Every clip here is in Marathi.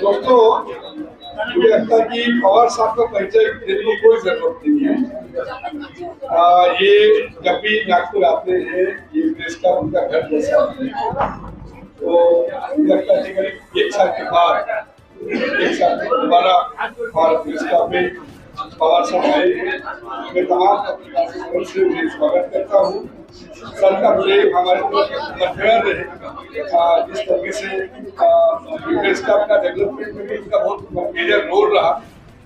दोस्तों, मुझे लगता है कि पवार साहब का परिचय देने की कोई जरूरत नहीं है। ये जब भी नागपुर आते हैं, ये प्रेस का उनका घर जैसा है। तो लगता है करीब एक साल के बाद दोबारा हमारा प्रेस का में पवार साहब आए हैं। मैं तमाम पत्रकारों से उन्हें स्वागत करता हूँ। सर का मुझे हमारे मध्यवर्ग रहे, जिस तरीके से प्रेस क्लब का डेवलपमेंट में भी इनका बहुत मेजर रोल रहा,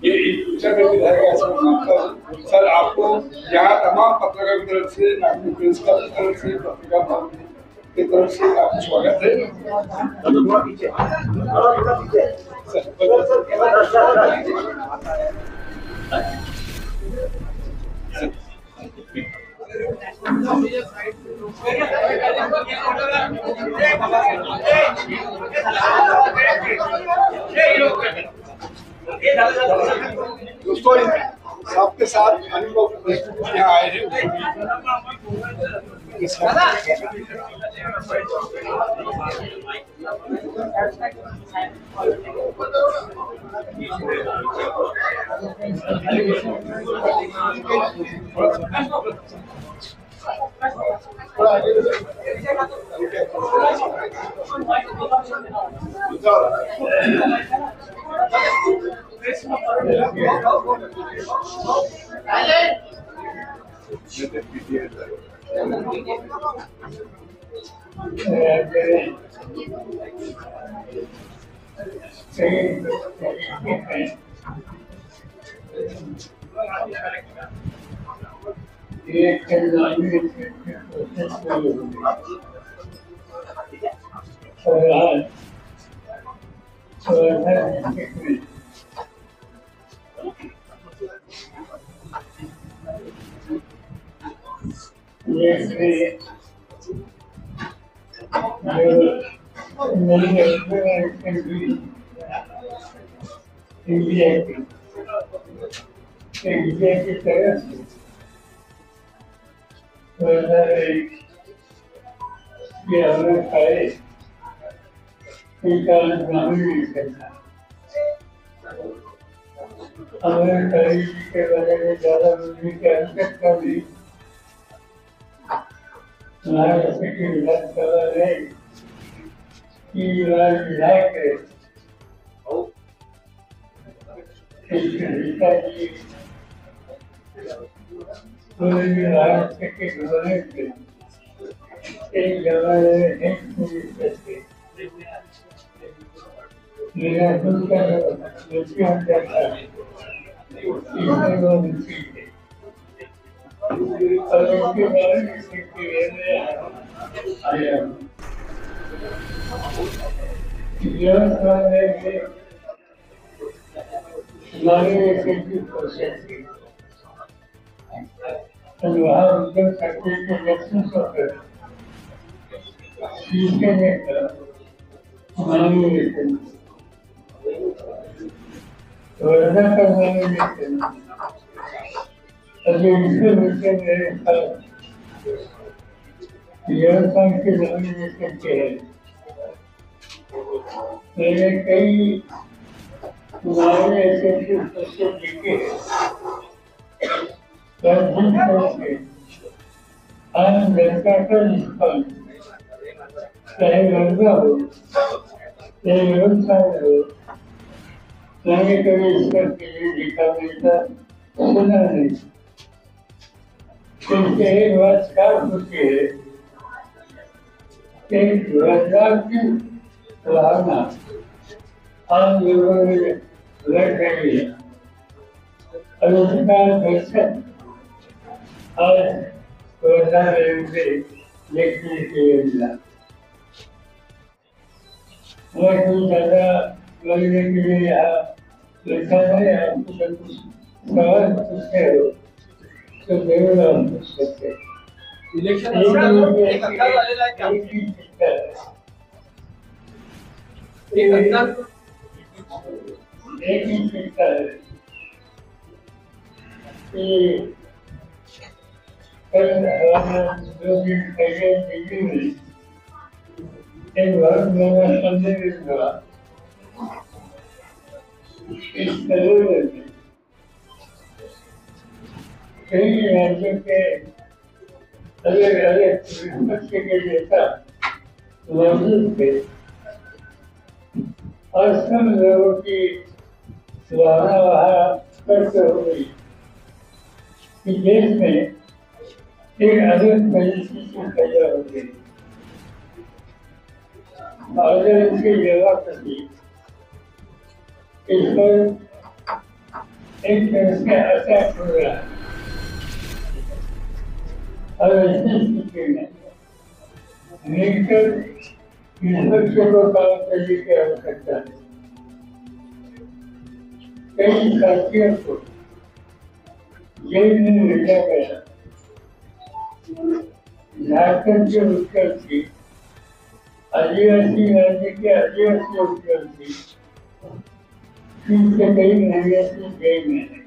ये इन फ्यूचर में भी रहेगा ऐसा मानता हूँ। सर, आपको यहाँ तमाम पत्रकारों की तरफ से, नागपुर प्रेस क्लब की तरफ से, पत्रकार की तरफ से आपका स्वागत है। दोस्तों, सबके साथ अनुभव यहाँ आए हैं। वरना करना नहीं देते। अभी इसके बच्चे मेरे साथ व्यवसाय की जमीन में करते हैं। मैंने कई तुम्हारे ऐसे पुस्तक लिखे आम जनता का निष्फल, चाहे वर्गा हो चाहे व्यवसाय हो, मैंने कभी ईश्वर के लिए लिखा मिलता सुना नहीं। इससे एक बात साफ होती है कि रोजगार की भावना आम लोगों में लग रही है। रोजगार दर्शन और रोजगार देखने के लिए मिला। मैं कुछ ज्यादा लगने के लिए यहाँ लिखा है। आपको सब कुछ सवाल पूछते हो तो जरूर आप पूछ सकते हैं। एक ही चिंता है कि कल दो दिन पहले दिल्ली में एक बहुत बड़ा संदेश हुआ। इस तरह में कई राज्यों के अलग अलग पक्ष के नेता मौजूद थे और सब लोगों की भावना वहाँ स्पष्ट हो गई कि देश में एक अलग परिस्थिति पैदा हो गई। और इसकी जगह प्रति इस पर एक तरह से अटैक हो रहा है। और ऐसी स्थिति में मिलकर विपक्ष को काम करने की आवश्यकता है। कई साथियों को जेल में भेजा गया। झारखंड के मुख्यमंत्री आदिवासी राज्य के आदिवासी मुख्यमंत्री पिछले कई महीने से जेल में है।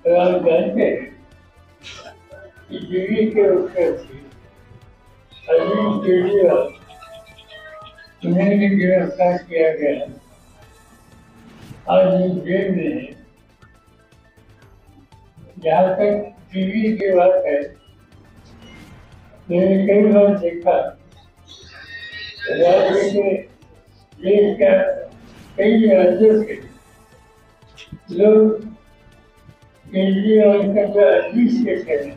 तो आप जानते हैं कि दिल्ली के मुख्यमंत्री अरविंद केजरीवाल उन्हें भी गिरफ्तार किया गया। आज इस जेल में है। जहाँ तक दिल्ली की बात है, मैंने कई बार देखा राज्य के देश का कई राज्यों के लोग केजरीवाल का जो एडमिनिस्ट्रेशन है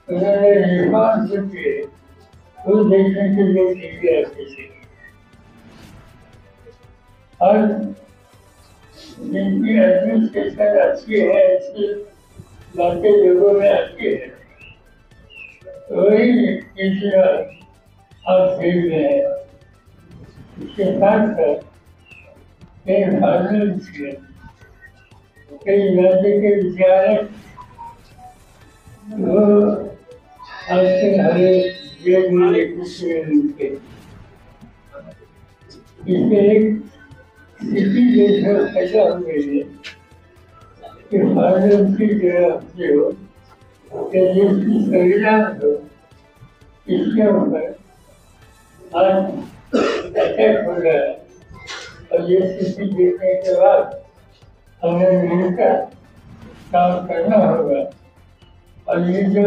उन्होंने रिफॉर्म जो किए वो देखने के लिए दिल्ली आते थे। और जिनकी एडमिनिस्ट्रेशन अच्छी है, ऐसी बातें लोगों में आती है, वही केजरीवाल आप जेल में है। इसके साथ साथ कई फार्मेंट्स के कई राज्य के विचारक वो आपसे हरे जेल में मिलते। इससे एक स्थिति जैसा पैदा हो गई है कि फार्मेंट की जो जिसकी संविधान हो इसके ऊपर आज अटैक हो रहा है। और ये स्थिति देखने के बाद हमें मिलकर काम करना होगा। और ये जो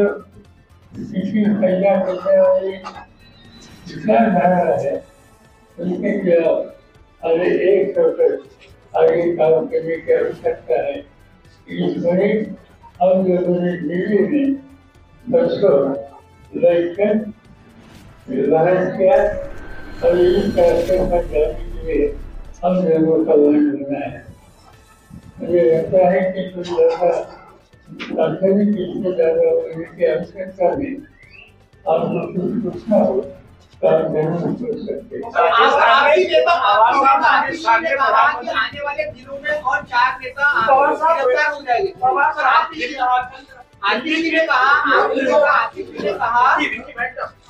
स्थिति पैदा करने वाली विचारधारा है उनके खिलाफ हमें एक होकर आगे काम करने की आवश्यकता है। इस बड़े हम लोगों ने दिल्ली में परसों बैठकर बहस किया और इस कार्यक्रम पर जाने के लिए हम लोगों का मन बना है। मुझे लगता है कि कुछ लोग आधुनिक इससे ज्यादा होने की आवश्यकता नहीं। आपको कुछ पूछना हो तो आप जरूर पूछ सकते हैं। आने वाले दिनों में और 4 नेता गिरफ्तार हो जाएंगे। आतिश ने कहा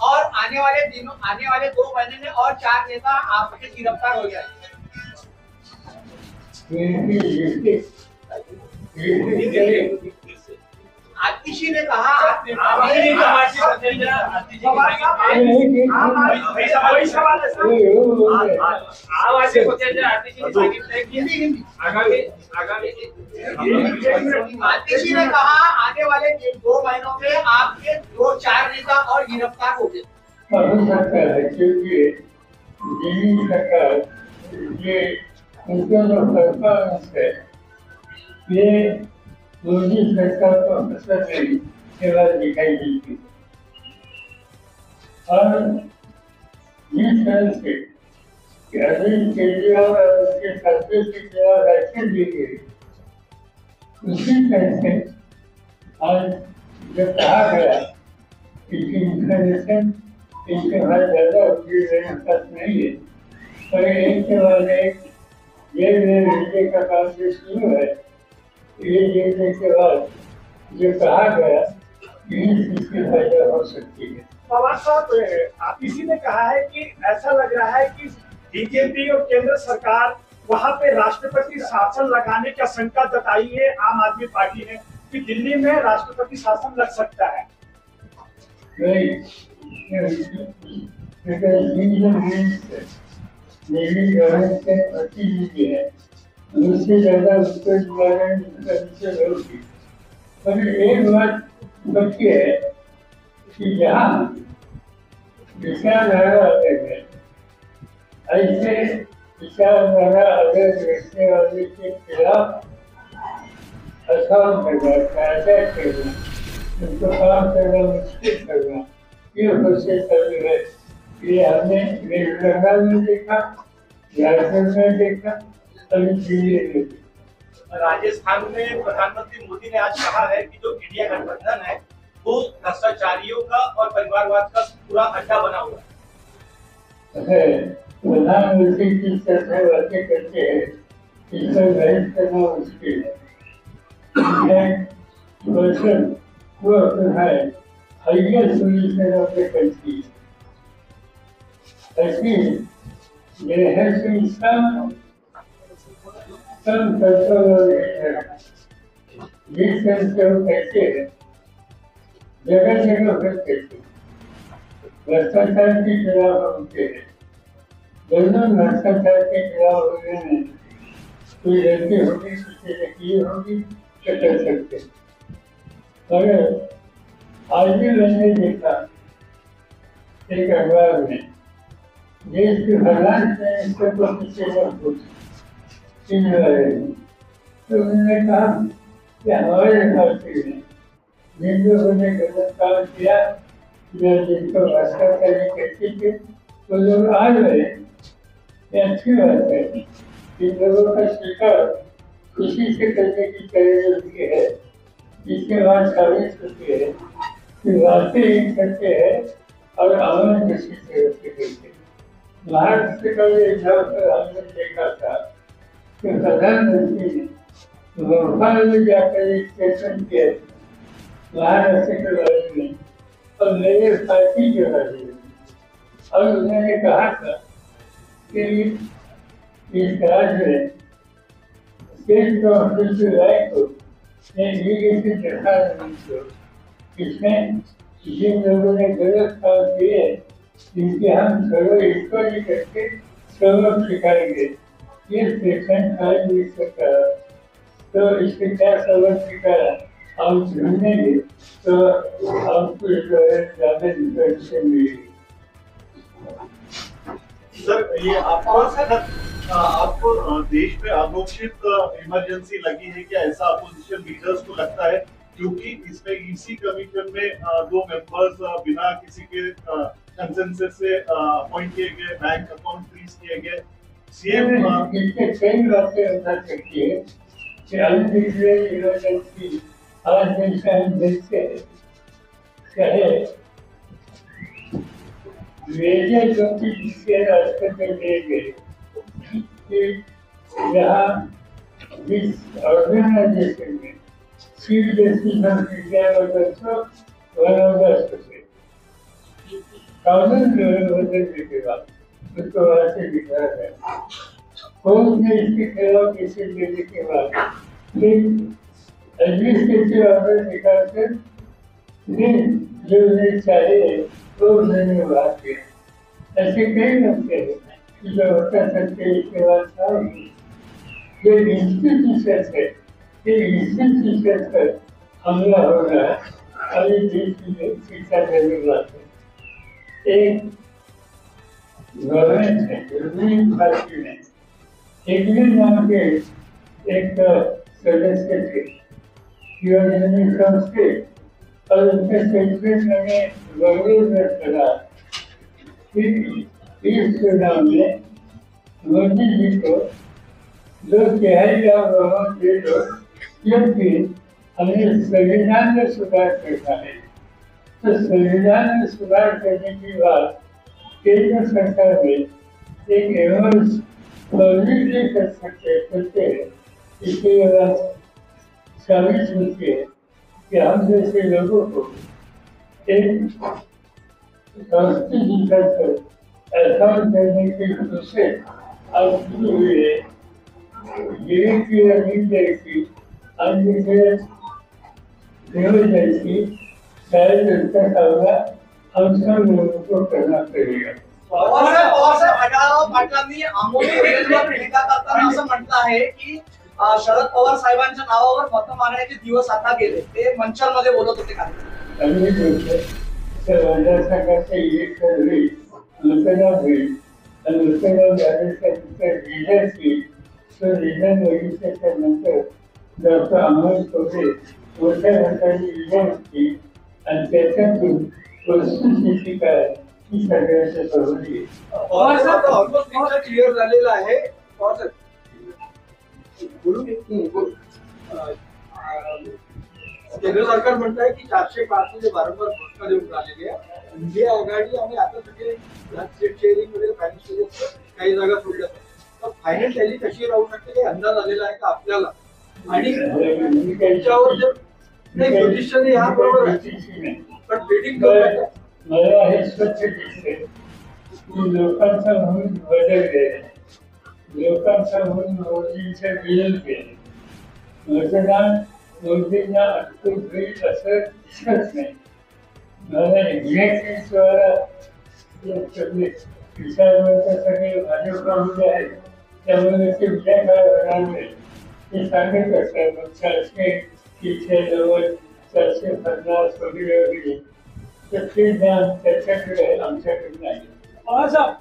और आने वाले 2 महीने में और 4 नेता आपके गिरफ्तार हो जाएंगे। आतिशी ने कहा आतिशी ने कहा आने वाले 2 महीनों में आपके 2-4 नेता और गिरफ्तार हो गए। हो सकता है क्योंकि दिल्ली सरकार ये उनका जो परफॉर्मेंस है ये मोदी सरकार को असर नहीं केवल दिखाई देती और जिस तरह से अरविंद केजरीवाल और उसके साथियों की खिलाफ एक्शन ली गई उसी तरह से आज जब कहा गया कि इंफॉर्मेशन इनके पास ज्यादा होगी मेरे पास नहीं है पर एक के बाद एक ये भेजने का काम जो शुरू है ये देखने के बाद जो कहा गया कि इसकी फायदा हो सकती है। पवार साहब आतिशी ने कहा है कि ऐसा लग रहा है कि बीजेपी और केंद्र सरकार वहां पे राष्ट्रपति शासन लगाने की आशंका जताई है आम आदमी पार्टी ने कि दिल्ली में राष्ट्रपति शासन लग सकता है। मेरी गवर्नमेंट से प्रतिनिधि है उससे ज्यादा उसको होगी पर एक बात बच्ची है कि जहाँ विचारधारा अलग है ऐसे विचारधारा अलग रखने वाले के खिलाफ आसान करना अटैक करना उनको काम करना मुश्किल करना ये कोशिश कर रही है। ये हमने बंगाल में देखा झारखंड में देखा अभी दिल्ली में देखा। राजस्थान में प्रधानमंत्री मोदी ने आज कहा है कि जो इंडिया गठबंधन है वो भ्रष्टाचारियों का और परिवारवाद का पूरा अड्डा बना हुआ है। प्रधानमंत्री किस तरह से बातें करते हैं इसमें बहस करना मुश्किल है। पर्सन वो है highest position of the country there has been some control over it. This control कैसे है? जगह जगह पर कैसे? भ्रष्टाचार के खिलाफ होते हैं। दोनों भ्रष्टाचार के खिलाफ होने में कोई गलती होगी, किसी ने की होगी, तो कर सकते। मगर आज भी मैंने देखा एक अखबार में देश के फाइनेंस मिनिस्टर को किसी ने पूछा तो उन्होंने कहा कि हमारे पार्टी में जिन लोगों ने गलत काम किया या जिनको भ्रष्टाचार करते थे वो लोग आ गए। ये अच्छी बात है। इन लोगों का स्वीकार खुशी से करने की जरूरत है जिसके बाद साबित होती है कि बातें करते हैं और अमल किसी तरह से करते हैं। महाराष्ट्र का भी एग्जाम्पल हमने देखा था कि प्रधानमंत्री ने भोपाल में जाकर एक स्टेटमेंट किया महाराष्ट्र के बारे में और मेरे पार्टी के बारे में और उन्होंने कहा था कि इस राज्य में स्टेट गवर्नमेंट राइट को इरीगेशन डिपार्टमेंट को इसमें जिन लोगों ने गलत काम किए जिनके हम सर्व इंक्वायरी करके सबक सिखाएंगे। ये पेशेंट फाइल मिल सकता है तो इसके क्या सबक सिखाया हम ढूंढेंगे तो हमको ज्यादा इन्फॉर्मेशन मिलेगी। सर ये आपको देश में अघोषित इमरजेंसी लगी है क्या? ऐसा अपोजिशन लीडर्स को लगता है क्योंकि इसमें ईसी कमीशन में 2 मेंबर्स बिना किसी के कंसेंसस से अपॉइंट किए गए, बैंक अकाउंट फ्रीज किए गए। सीएम इसके कई बातें बता सकती है कि अनडिक्लेयर्ड इमरजेंसी आज जैसे हम देखते हैं चाहे मेजर जो कि जिसके रास्ते पे ले गए कि यहाँ जिस ऑर्गेनाइजेशन में चीफ जस्टिस ऑफ इंडिया और दोस्तों वन ऑफ द एसोसिएट कानून बदलने के बाद उसको वहाँ से निकाला गया कोर्ट ने इसके खिलाफ केसेस देने के बाद फिर एडमिनिस्ट्रेटिव ऑर्डर निकाल कर फिर जो उन्हें चाहिए वो उन्होंने बात किया। ऐसे कई मसले हैं जो होता सकते इसके बाद सारे ये इंस्टीट्यूशन है, ये इंस्टीट्यूशन पर हमला हो रहा है। अभी देश में शिक्षा देने वाले एक गवर्नमेंट है, रूलिंग पार्टी में इंग्लैंड नाम के एक सदस्य थे, स्टेट और उनके स्टेटमेंट मैंने गवर्नर में पढ़ा कि इस चुनाव में मोदी जी को 2/3 वोट दे दो क्योंकि हमें संविधान में सुधार करना है। तो संविधान में सुधार करने की बात केंद्र सरकार ने एक एवज पब्लिकली कर सकते हैं। इसके बाद साबित होती है कि हम जैसे लोगों को एक कॉन्स्टिट्यूशन पर अकाउंट करने की कोशिश अब शुरू हुई है। ये की जैसी अन्य जैसी शायद उसका सामना हम सब लोगों को करना पड़ेगा। आढळराव पाटलांनी आंबोली रेल्वेवर टीका करताना असं म्हटलं आहे की शरद पवार साहेबांच्या नावावर मत मागण्याचे दिवस आता गेले। ते मंचांमध्ये बोलत होते का? अगदी बोलतो तर सरकारचे एक होईल लोकनाथ होईल आणि लोकनाथ झाल्याच्या रिझल्टची तो रिझल्ट बघितल्याच्या नंतर डॉक्टर अमोल कोठे मोठ्या सरकारची रिझल्ट की आणि त्याच्यातून वस्तुस्थिती काय ही सगळ्याच्या बरोबरी पवार साहेब ऑलमोस्ट पिक्चर क्लिअर झालेला आहे। पवार साहेब केंद्र सरकार म्हणत आहे की 405 मध्ये वारंवार घोषणा देऊन राहिलेली आहे। इंडिया आघाडी आणि आता सगळे स्टेट शेअरिंग मध्ये फायनान्शियल काही जागा सोडल्या तर फायनल टॅली कशी राहू शकते हे अंदाज आलेला आहे का आपल्याला? आणि त्याच्यावर जर नाही पोझिशन याबरोबर पण बिल्डिंग मला हे स्वच्छ दिसते की लोकांचा म्हणून बदल गेला, लोकांचा म्हणून मोदींच्या विरोध केला। मतदान मोदींना अटकून होईल असं दिसत नाही। मला एक्झॅक्टली विचारवरचा सगळे भाजपमध्ये आहेत त्यामुळे ते उद्या काय होणार नाही ते सांगत असतात। मग 400 450 वगैरे तर ते ज्ञान त्याच्याकडे आमच्याकडे नाही। और साहब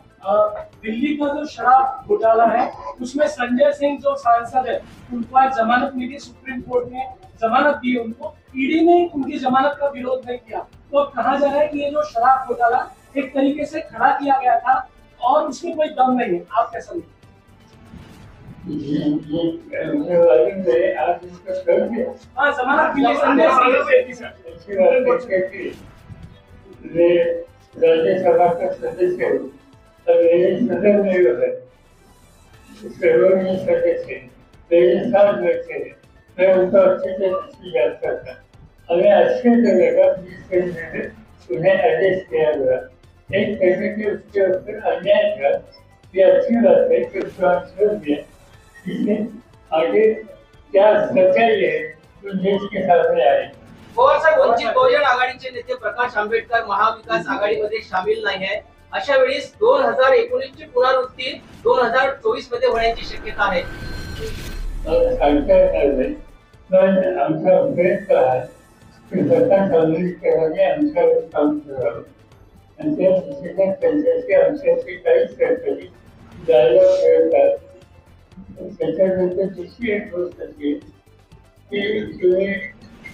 दिल्ली का जो शराब घोटाला है उसमें संजय सिंह जो सांसद है उनको आज जमानत मिली, सुप्रीम कोर्ट ने जमानत दी उनको, ईडी ने उनकी जमानत का विरोध नहीं किया। तो अब कहा जा रहा है कि ये जो शराब घोटाला एक तरीके से खड़ा किया गया था और उसमें कोई दम नहीं है, आप कैसा लगता है? आज उनका कर दिया। हाँ जमानत मिली संजय सिंह राज्यसभा का सदस्य हूँ और मेरे सदन में जो है सर्वोच्च सदस्य मेरे साथ बैठे हैं, मैं उनको अच्छे से नहीं जानता था। हमें अच्छे से लगा जिससे उन्हें अरेस्ट किया गया। एक तरह के उसके ऊपर अन्याय था। ये अच्छी बात है कि उसको आज छोड़ दिया। इससे आगे क्या सच्चाई है तो देश के सामने आए। पवार साहेब वंचित बहुजन आघाडीचे नेते प्रकाश आंबेडकर महाविकास आघाडीमध्ये सामील नाही आहे। अशा वेळेस 2019 ची पुनरावृत्ती 2024 मध्ये होण्याची शक्यता आहे। सांगता येणार नाही पण आमचा प्रयत्न आहे की स्वतः सामाजिकरणाने आमच्यावर काम करावं आणि त्या दिशेने त्यांच्याशी आमच्याशी काहीच करतली जायला मिळतात। त्याच्यानंतर दुसरी एक गोष्ट अशी की तुम्ही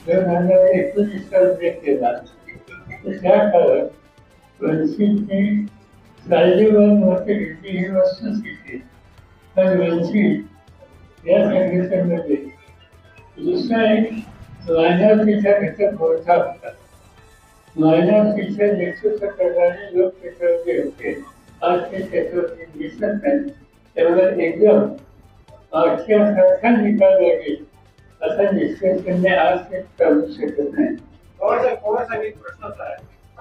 2019 चा उल्लेख केला तर त्या काळात वंचितची सायलेवन होती ही वस्तुस्थिती पण वंचित या संघटनेमध्ये दुसरा एक मायनॉरिटीचा घटक मोठा होता। मायनॉरिटीचे नेतृत्व करणारे लोक त्याच्यामध्ये होते। आज ते त्याच्यावरती दिसत नाही त्यामुळे एकदम सारखा निकाल लागेल असा निश्चय करणे आज ते करू शकत नाही। पवार साहेब एक प्रश्न आहे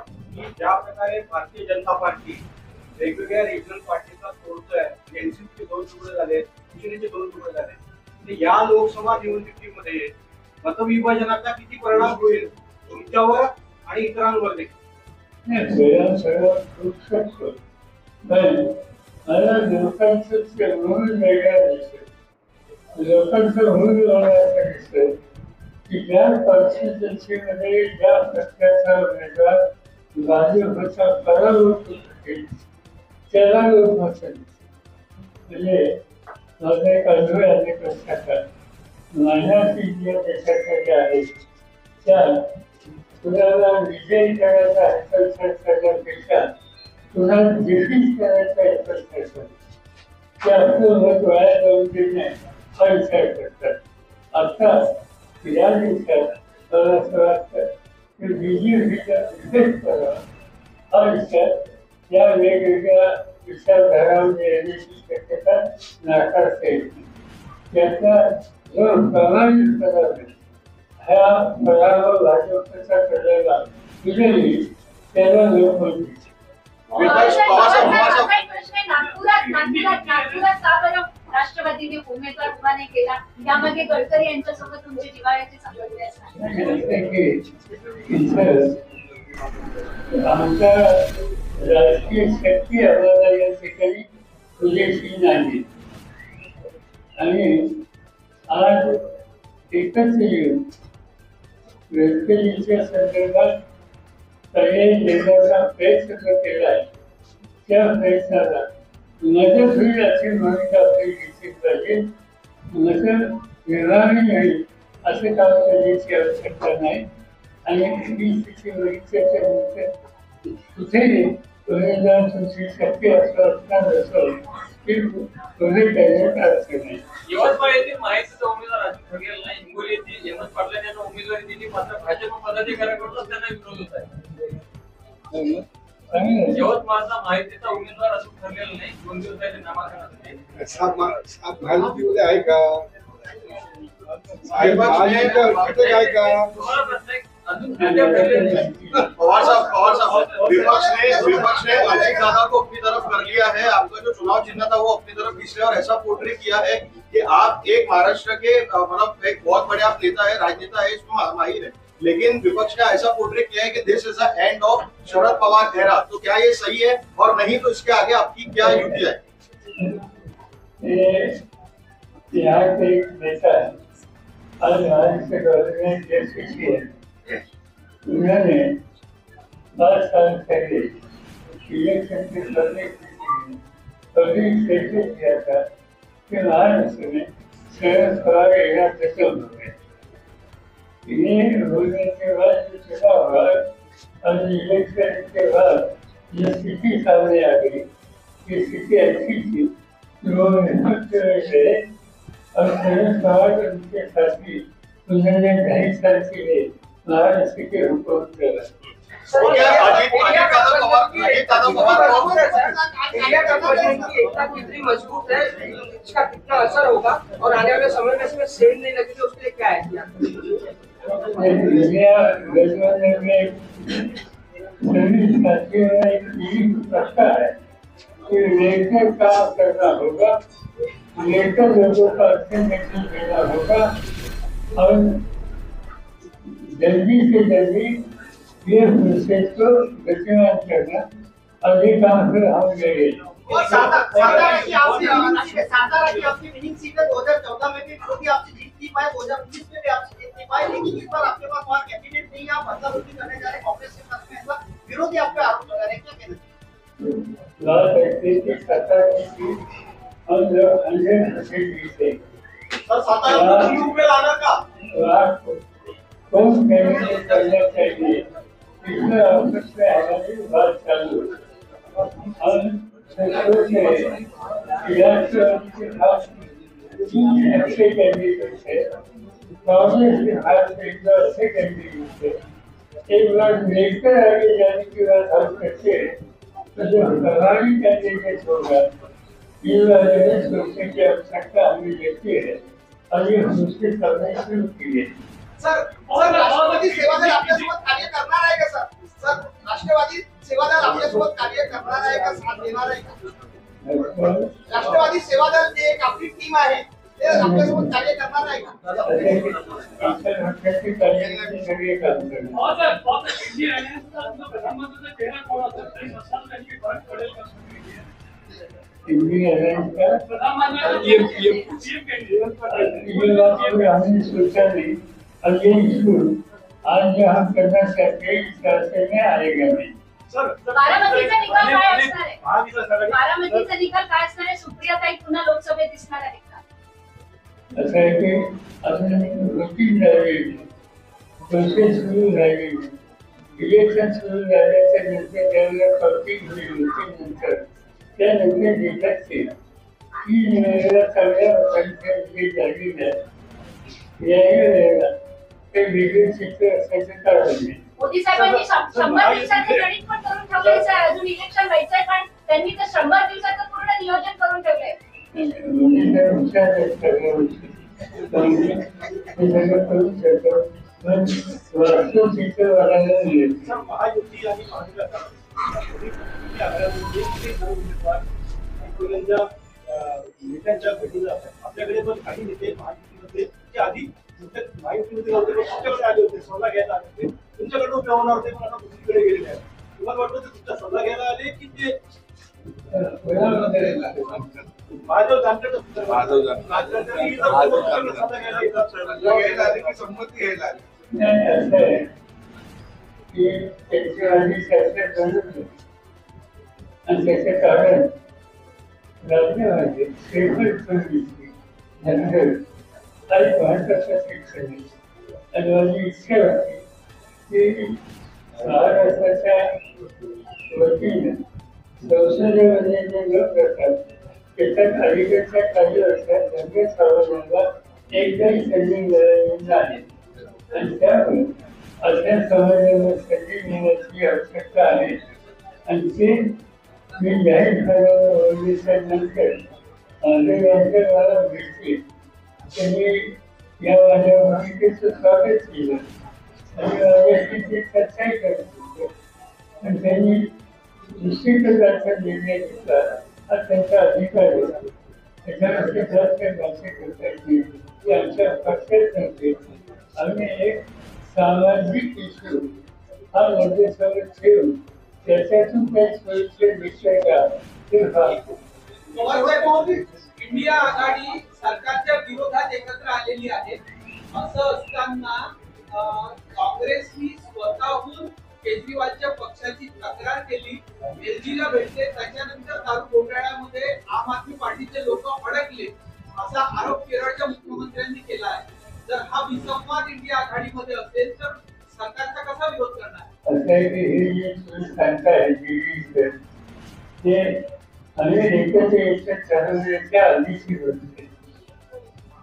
की ज्या प्रकारे भारतीय जनता पार्टी वेगवेगळ्या रिजनल पार्टीचा तोडतोय, एनसीपीचे 2 तुकडे झाले, शिवसेनेचे 2 तुकडे झाले. तर या लोकसभा निवडणुकीमध्ये मतविभाजनाचा किती परिणाम होईल तुमच्यावर आणि इतरांवर देखील? सगळं खूप शकतो, पण मला लोकांचं म्हणून वेगळा दिसतं. लोकांचं म्हणून असं दिसतं की ज्या कॉन्स्टिट्युन्सीमध्ये ज्या पक्षाचा उमेदवार भाजपचा पराभव होऊ शकेल त्याला लोक असं म्हणजे माझा एक अनुभव अनेक वर्षाचा माझ्याशी ज्या देशाकडे आहे त्या कुणाला विजय करायचा हस्ताक्षर करण्यापेक्षा कुणाला डिफीट करायचा हस्ताक्षर ते आपलं मत वाया जाऊन देणे हा विचार करतात. आता या दिवसात मला असं वाटतं की बीजेपीचा डिफेक्ट करावा हा विचार या वेगवेगळ्या विचारधारावर येण्याची शक्यता नाकारता येते. त्याचा जो प्रमाणित पराभव ह्या पराभव भाजपचा केलेला विजयी त्याला लोक म्हणतील. नागपुरात का बरं राष्ट्रवादीने उमेदवार उभा नाही केला? यामागे गडकरी यांच्यासोबत तुमचे जिव्हाळ्याचे संबंध आमच्या राजकीय शक्ती आम्हाला या ठिकाणी पुरेशी नाही आणि आज एकच येऊन गडकरीच्या संदर्भात पर्याय देण्याचा प्रयत्न केला आहे. त्या प्रयत्नाला मदत होईल अशी भूमिका आपली घेतली पाहिजे. मदत मिळणारी नाही असं काम करण्याची आवश्यकता नाही आणि ही स्थिती बघितल्याच्यानंतर कुठेही उमेदवार तुमची शक्य असणार नसो की पुढे करण्यात अडचण नाही. यवतमाळ येथील माहितीचा उमेदवार अजित खडगे नाही, हिंगोली येथील हेमंत पाटलांनी यांना उमेदवारी दिली, मात्र भाजप पदाधिकाऱ्यांकडून त्यांना विरोध होत आहे. यवतमाळचा माहितीचा उमेदवार अजून ठरलेला नाही, 2 दिवसाच्या नामांकनासाठी सात माहितीमध्ये आहे का? घटक आहे का? तुम्हाला प्रश्न आहे, अजून अद्याप ठरलेलं नाही. पवार साहब विपक्ष ने अजीत दादा को अपनी तरफ कर लिया है. आपका जो चुनाव चिन्ह था वो अपनी तरफ खींच लिया और ऐसा पोर्ट्रे किया है कि आप एक महाराष्ट्र के मतलब एक बहुत बड़े आप नेता है, राजनेता है, इसमें माहिर है. लेकिन विपक्ष ने ऐसा पोर्ट्रे किया है कि this is the end of Sharad Pawar era. तो क्या ये सही है और नहीं तो इसके आगे आपकी क्या युक्ति है? यहाँ के एक नेता आज महाराष्ट्र गवर्नमेंट जैसी है, उन्होंने 5 साल पहले इलेक्शन से पब्लिक स्टेटमेंट किया था कि महाराष्ट्र में शरद पवार एरा खत्म हो गए. ये होने के बाद जो चुनाव हुआ और इलेक्शन के बाद ये स्थिति सामने आ गई. ये स्थिति ऐसी थी कि वो नेतृत्व गए और शरद पवार और उनके साथी उन्होंने 2.5 साल के लिए महाराष्ट्र के हुकूमत करा. कितनी मजबूत है, इसका कितना असर होगा और आने वाले समय में इसमें सेल नहीं लगेगी, उसके लिए क्या है? दुनिया गठबंधन में सभी साथियों में एक रखा है कि लेकर काम करना होगा, लेकर लोगों का अच्छे मैसेज देना होगा और जल्दी से जल्दी ये प्रोसेस को गतिमान करना और ये काम फिर हम करेंगे. आपकी विनिंग सीट है 2014 में भी विरोधी आपसे जीत नहीं पाए, 2019 में भी आपसे जीत नहीं पाए, लेकिन इस बार आपके पास वहाँ कैंडिडेट नहीं है, आप बदलाबदली करने जा रहे हैं कांग्रेस के साथ में, ऐसा विरोधी आप पे आरोप लगा रहे हैं, क्या कहना? लाल बत्ती की सत्ता की हम लोग 100% जीते. सर सातारा को यूपी में लाना का कौन कैंडिडेट करना चाहिए इसमें आपस में हमारी बात चालू है. हम के खास 3 अच्छे कैंडिडेट थे, कांग्रेस के खास 1 अच्छे कैंडिडेट थे. एक बार लेकर आगे जाने की बात हम करते हैं तो जो हमारी कैंडिडेट होगा ये वाले सोचने की आवश्यकता हमें देती है और ये सोचने करने शुरू की है. सर राष्ट्रवादी सेवा दल आपल्यासोबत कार्य करणार आहे का सर? सर राष्ट्रवादी सेवादल आपल्यासोबत कार्य करणार आहे का, साथ देणार आहे का? राष्ट्रवादी सेवादल जे एक आपली टीम आहे ते आपल्यासोबत कार्य करणार आहे का? इंडिया अलायन्सचा प्रधानमंत्र्यांचा चेहरा कोण असेल तरी नसाल त्यांची फरक पडेल का? इंडिया अलायंस का प्रधानमंत्री ये बात कोई हमने सोचा नहीं। अब ये इशू आज जो हम करना चाहते हैं इस रास्ते में आएगा नहीं। बारामतीचा निकाल काय असणार आहे? बारामतीचा निकाल काय असणार आहे? सुप्रियाताई पुन्हा लोकसभेत दिसणार आहेत का? असं आहे की अजून रुटीन झालेली प्रोसेस सुरू झालेली इलेक्शन सुरू झाल्याच्या नंतर त्यावेळेला काउंटिंग होईल नंतर त्यानंतर देतात ते 3 वेळेला सगळ्या संख्या झालेली आहे याही वेळेला ते वेगळे चित्र असायचं कारण नाही। मोदी साहेबांनी 100 दिवसाचे गणित पण करून ठेवलेच आहे, अजून इलेक्शन व्हायचंय पण त्यांनी तर 100 दिवसाचं पूर्ण नियोजन करून ठेवलंय। मोदी तर हुशार आहेत सगळ्या गोष्टी ते सगळं करू शकतो पण वास्तवचित्र वाढायला मिळेल। सर, महायुती आणि महाविकास नेत्यांच्या भेटीला आपल्याकडे पण काही नेते महायुतीमध्ये ते आधी महायुतीमध्ये होते तुमच्याकडे आले होते, सल्ला घ्यायला आले होते, तुमच्याकडे उभे होणार होते पण आता दुसरीकडे गेलेले आहेत। तुम्हाला वाटतं ते तुमचा सल्ला घ्यायला आले की ते महादेव जानकर संमती घ्यायला आली। नाही असं आहे की त्यांच्या आधी चर्चा करत होती आणि त्याचं कारण राज्यामध्ये शेवट सर्व्हिसची नंतर काही महत्वाचं शिक्षण आणि माझी इच्छा होती की महाराष्ट्राच्या वतीने संसदेमध्ये जे लोक करतात त्याच्यात अलीकडच्या काही वर्षात धर्म सावरणाला एकदाही संधी मिळालेली नाही आणि त्यामुळे अशा समाजाला संधी मिळण्याची आवश्यकता आहे आणि ते मी जाहीर झाल्यानंतर यांच्या मला भेटले त्यांनी या माझ्या भूमिकेचं स्वागत केलं आणि माझ्याशी ते चर्चाही करत होते आणि त्यांनी दुसरीकडे जायचा निर्णय घेतला हा त्यांचा अधिकार होता त्याच्यामध्ये जास्त भाषा करता येते ते आमच्या पक्षात नव्हते आम्ही एक सामाजिक इश्यू हा मध्यस्थावर ठेवून त्याच्यातून काही सोयीचे विषय का ते पाहतो। इंडिया आघाडी सरकारच्या विरोधात एकत्र आलेली आहे असं असताना काँग्रेसनी स्वतःहून केजरीवालच्या पक्षाची तक्रार केली, एलजीला भेटले, त्याच्यानंतर दारू घोटाळ्यामध्ये आम आदमी पार्टीचे लोक अडकले असा आरोप केरळच्या मुख्यमंत्र्यांनी केला आहे। जर हा विसंवाद इंडिया आघाडीमध्ये असेल तर सरकारचा कसा विरोध करणार? असं आहे की हे जे तुम्ही सांगताय ते आम्ही एकत्र एकत्र चालवण्याच्या आधीची गोष्ट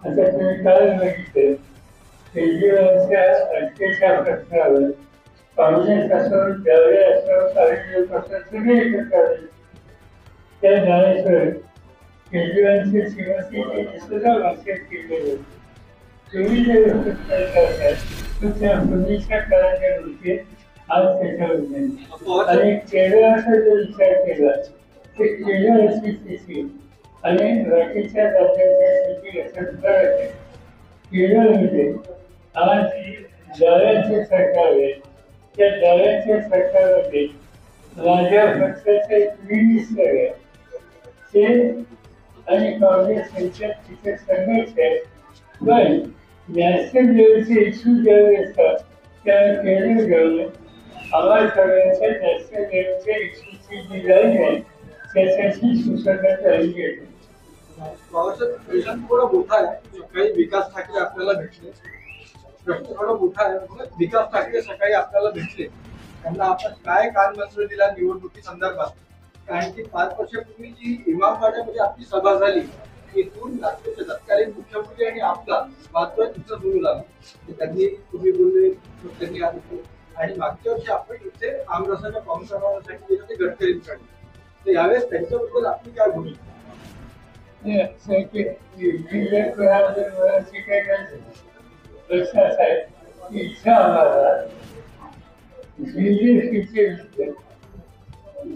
आता तुम्ही काय बघितलं केजरीवालच्या अटकेच्या प्रश्नावर काँग्रेस असो द्यावे असो काही लोक असो सगळे एकत्र आले त्या नावासह केजरीवालचे श्रीमती सुद्धा भाषण केलेले तुम्ही जे करताय तो त्या पूर्वीच्या काळाच्या गोष्टी आज त्याच्यावर नाही आणि केरळाचा जर विचार केला तर केरळची स्थिती आणि बाकीच्या राज्याच्या स्थिती असा फरक आहे। केरळमध्ये आज डाव्याचे सरकार आहे त्या डाव्याच्या सरकारमध्ये माझ्या पक्षाचे एक मिनिस्टर आहे ते आणि काँग्रेस यांच्यात तिथे संघर्ष आहे पण नॅशनल लेवलचे इश्यू ज्यावेळी असतात त्या केंद्र घेऊन आम्हाला सगळ्यांच्या नॅशनल लेवलच्या इश्यूची जी लाईन आहे त्यासाठी सुसंगत राहिली आहे। प्रश्न थोडा मोठा आहे, सकाळी विकास ठाकरे आपल्याला भेटले, प्रश्न थोडा मोठा आहे, विकास ठाकरे सकाळी आपल्याला भेटले, त्यांना आपण काय कानमंत्र दिला निवडणुकी संदर्भात? कारण की 5 वर्षापूर्वी जी इमामवाड्यामध्ये आपली सभा झाली तिथून राज्याचे तत्कालीन मुख्यमंत्री आणि आपला मात्र तिथं सुरू झाला, त्यांनी तुम्ही बोलले त्यांनी आले आणि मागच्या वर्षी आपण इथे आमरसाच्या पाहुणचारासाठी गेलो ते गडकरींकडे, तर यावेळेस त्यांच्याबद्दल आपली काय भूमिका? इच्छा आम्हाला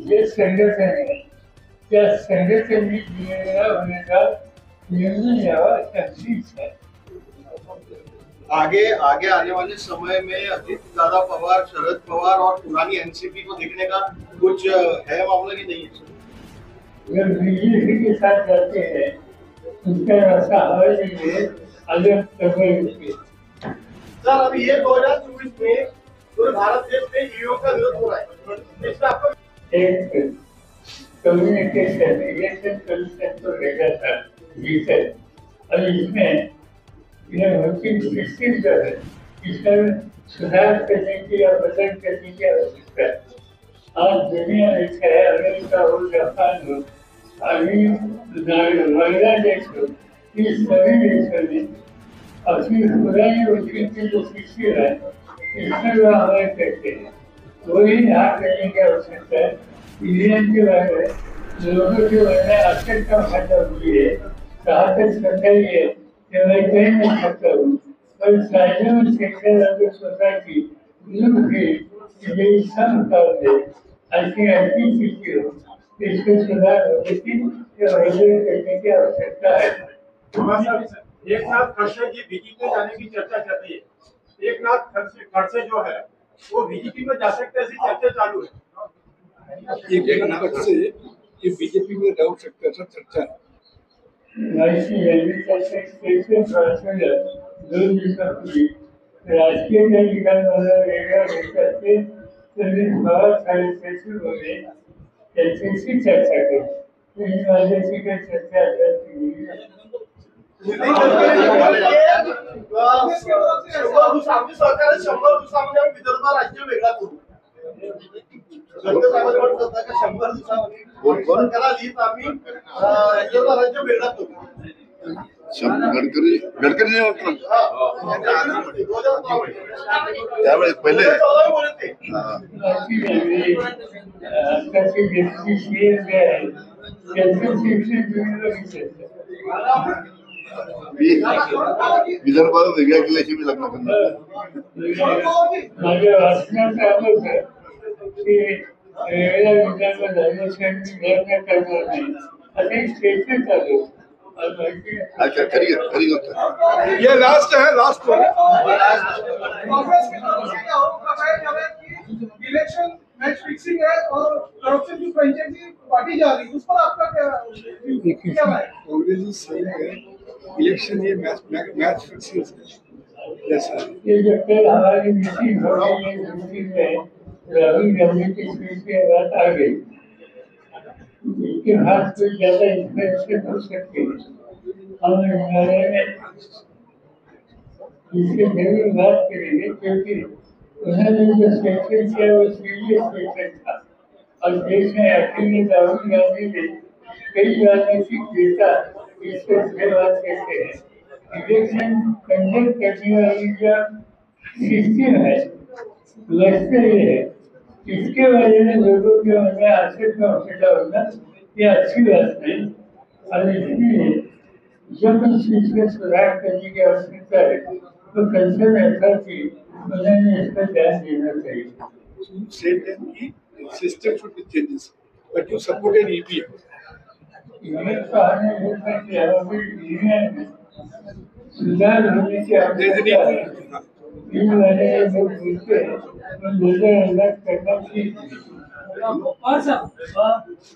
ये संगठन है, क्या संगठन में दिया होने का निर्णय या चीज है। आगे आगे आने वाले समय में अजित दादा पवार, शरद पवार और पुरानी एनसीपी को देखने का कुछ है मामला की नहीं है? अगर बीजेपी के साथ जाते हैं उसका रास्ता हमारे लिए अलग करके। सर अभी ये 2024 में पूरे भारत देश में ईओ का विरोध हो रहा है, इसमें आपको एक कम्युनिकेशन इलेक्शन कमीशन को भेजा था जीतल, और इसमें यह वोटिंग सिस्टम जो है इसमें सुधार करने की या बदल करने की आवश्यकता है। आज दुनिया ऐसा है, अमेरिका हो, जापान हो, अभी बांग्लादेश हो, इस सभी देशों में अपनी पुरानी वोटिंग की जो सिस्टम है इसमें वह अमल करते हैं। वही यहाँ करने की आवश्यकता है। ईवीएम के बारे में लोगों के बारे में अक्सर का फायदा हुई है, कहा तक सकता ही है कि मैं कहीं नहीं सकता हूँ, पर silent sector of the society some target, I think ऐसी स्थिति हो इसमें सुधार हो, लेकिन ये वैसे करने की आवश्यकता है। एक नाथ खड़से जी बीजेपी में जाने की चर्चा चल रही है। एक नाथ खड़से जो है वो बीजेपी में जा सकते ऐसी चर्चा चालू है। एक नाथ से ये बीजेपी में जा सकता है, सब चर्चा है। राजकीय निकाल वाला रेडियो लेकर के बहुत सारे सेशन हो गए, ऐसी चर्चा करें तो इन वजह से क्या चर्चा सरकार 100 दिवसामध्ये विदर्भ राज्य वेगळा करू, 100 दिवसामध्ये सरकार आली तर आम्ही विदर्भ राज्य वेगळा करू। गडकरी ने म्हटलं त्यावेळेस पहिले विदर्भात वेगळ्या केल्याशी मी लग्न करणार। माझ्या वाचनात आलं की वेगळ्या विदर्भ झाल्याशिवाय लग्न करणार नाही असं एक स्टेटमेंट आलं। अच्छा खरी गोष्ट ये लास्ट है, लास्ट इलेक्शन मैच फिक्सिंग है और करप्शन की फ्रेंचाइजी बांटी जा रही है, उस पर आपका क्या है? कांग्रेस सही है, इलेक्शन ये मैच फिक्सिंग जैसा ये जब कल हमारी मीटिंग हो रही है, मीटिंग में राहुल गांधी की स्पीच की बात आ गई, इसके हाथ कोई ज्यादा इंस्पेक्शन हो सकती है। हम हिमालय में इसके जरूर बात करेंगे, क्योंकि उन्होंने जो सेक्शन किया वो सीरियस सेक्शन था और देश में अकेले राहुल गांधी ने कई राजनीतिक नेता इस पर बात करते हैं। इलेक्शन कंडक्ट करने वाली जो सिस्टम है वैसे ये है, इसके वजह से लोगों के मन में आश्चर्य का पैदा होना ये अच्छी बात नहीं, और इसलिए जब इस चीज में सुधार करने की आवश्यकता है तो कंसर्न अथॉरिटी उन्हें इस पर ध्यान देना चाहिए। system should be changes, but you supported EVM. EVM का हमें ये था कि हमारी ईवीएम में सुधार होने की आवश्यकता है। इन वजह से लोग बोलते हैं तो लेजर अलर्ट करना ठीक है। और सर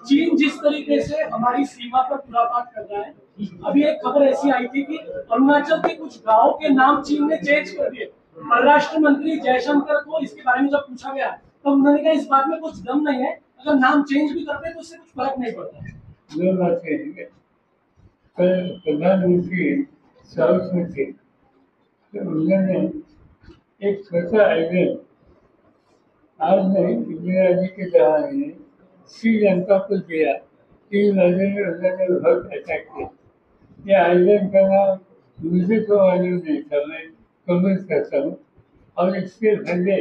चीन जिस तरीके से हमारी सीमा पर खुरापात कर रहा है, अभी एक खबर ऐसी आई थी कि अरुणाचल के कुछ गांवों के नाम चीन ने चेंज कर दिए। परराष्ट्र मंत्री जयशंकर को इसके बारे में जब पूछा गया तो उन्होंने कहा इस बात में कुछ दम नहीं है, अगर नाम चेंज भी करते तो उससे कुछ फर्क नहीं पड़ता। दो बातें हैं, कल प्रधानमंत्री साउथ में थे तो उन्होंने एक छोटा आइलैंड आज नहीं इंदिरा जी के जमाने में श्रीलंका को दिया, 3 महीने में उन्होंने बहुत अटैक किया। ये आइलैंड का नाम मुझे तो मालूम नहीं था, मैं कमेंट करता हूँ, और इससे पहले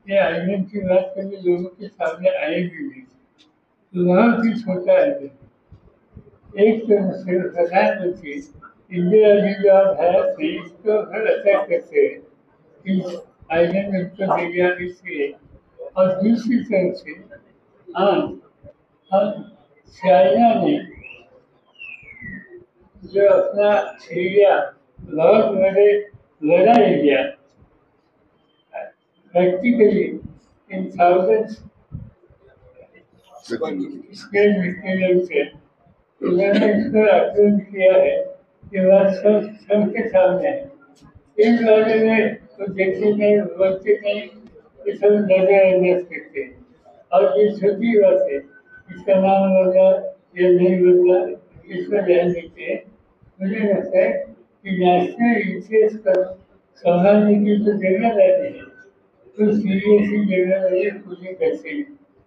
ये आइलैंड की बात करके लोगों के सामने आएगी नहीं, वहाँ भी छोटा आइलैंड। एक तरह से प्रधानमंत्री इंदिरा जी जो भारत से इसको फिर अटैक करते हैं इस आइलैंड में उनको दे दिया इसलिए, और दूसरी तरफ से आज हम चाइना ने जो अपना एरिया बहुत बड़े लड़ा area practically in thousands square metre से उन्होंने इसको अप्रूव किया है कि वह सबके सामने है। इन बारे में तो देखते नहीं, बोलते नहीं, ये सब नजरअंदाज करते हैं। और ये छोटी बात है, इसका नाम बदला ये नहीं बदला, इसको ध्यान देते हैं। मुझे लगता है कि नेशनल इंटरेस्ट पर संभालने की तो जिम्मेदारी है, तो सीरियसली जिम्मेदारी पूरी करते हैं।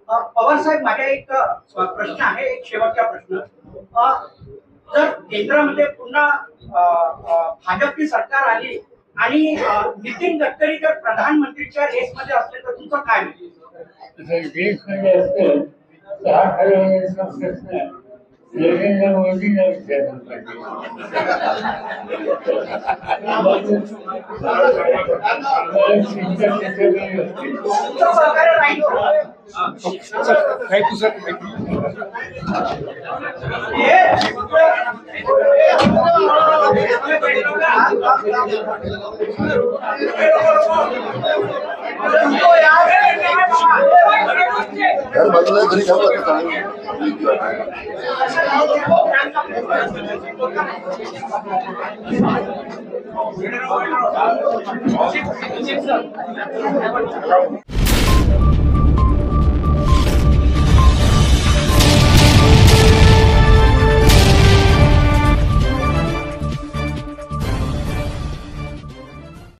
पवार साहेब, माझा एक प्रश्न आहे, एक शेवटचा प्रश्न. जर केंद्रामध्ये पुन्हा भाजपची सरकार आली आणि नितीन गडकरी जर प्रधानमंत्रीच्या रेसमध्ये असले तर तुमचं काय म्हणजे? रेसमध्ये असेल तर हा ठरवण्याचा प्रश्न नरेंद्र मोदींना विचारला पाहिजे. तुमचं सहकार्य राहील. Thank you sir. यार बाजूला घरी जाऊ आता Thank you.